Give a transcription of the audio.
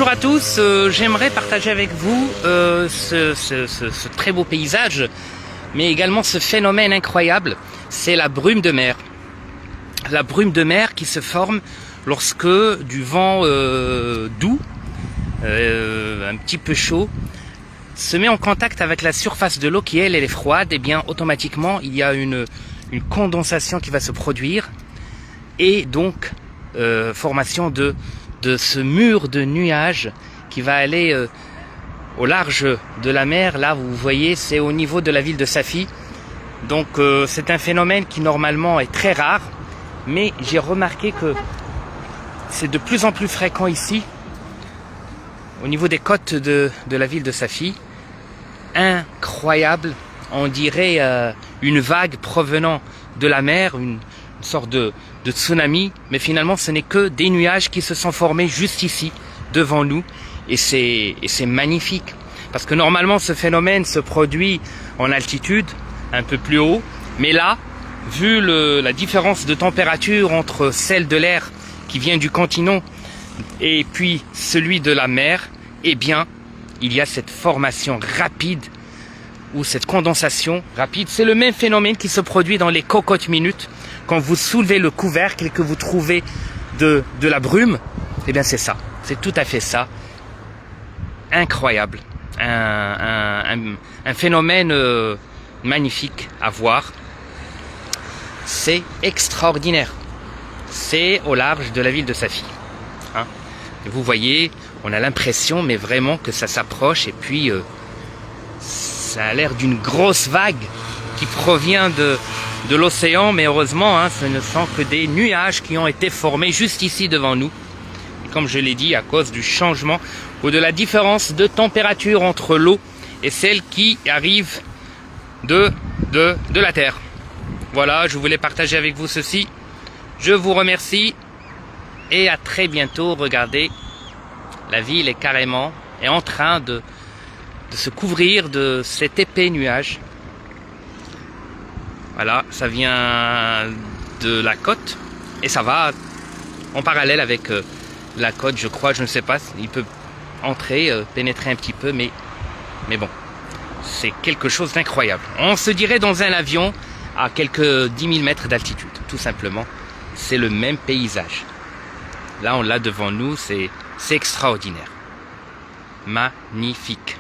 Bonjour à tous, j'aimerais partager avec vous ce très beau paysage, mais également ce phénomène incroyable, c'est la brume de mer. La brume de mer qui se forme lorsque du vent doux, un petit peu chaud, se met en contact avec la surface de l'eau qui elle est froide, et bien automatiquement il y a une condensation qui va se produire et donc formation de ce mur de nuages qui va aller au large de la mer. Là vous voyez, c'est au niveau de la ville de Safi. Donc c'est un phénomène qui normalement est très rare, mais j'ai remarqué que c'est de plus en plus fréquent ici au niveau des côtes de la ville de Safi. Incroyable, on dirait une vague provenant de la mer, une sorte de tsunami, mais finalement ce n'est que des nuages qui se sont formés juste ici devant nous, et c'est magnifique parce que normalement ce phénomène se produit en altitude un peu plus haut, mais là, vu la différence de température entre celle de l'air qui vient du continent et puis celui de la mer, eh bien il y a cette formation rapide ou cette condensation rapide. C'est le même phénomène qui se produit dans les cocottes minutes. Quand vous soulevez le couvercle et que vous trouvez de la brume, eh bien c'est ça, c'est tout à fait ça. Incroyable, un phénomène magnifique à voir. C'est extraordinaire. C'est au large de la ville de Safi. Hein? Et vous voyez, on a l'impression, mais vraiment que ça s'approche, et puis ça a l'air d'une grosse vague qui provient de l'océan, mais heureusement, hein, ce ne sont que des nuages qui ont été formés juste ici devant nous. Et comme je l'ai dit, à cause du changement ou de la différence de température entre l'eau et celle qui arrive de la terre. Voilà, je voulais partager avec vous ceci. Je vous remercie et à très bientôt. Regardez, la ville est carrément en train de se couvrir de cet épais nuage. Voilà, ça vient de la côte et ça va en parallèle avec la côte, je crois, je ne sais pas, il peut entrer, pénétrer un petit peu, mais bon, c'est quelque chose d'incroyable. On se dirait dans un avion à quelques 10 000 mètres d'altitude, tout simplement. C'est le même paysage. Là, on l'a devant nous, c'est extraordinaire. Magnifique.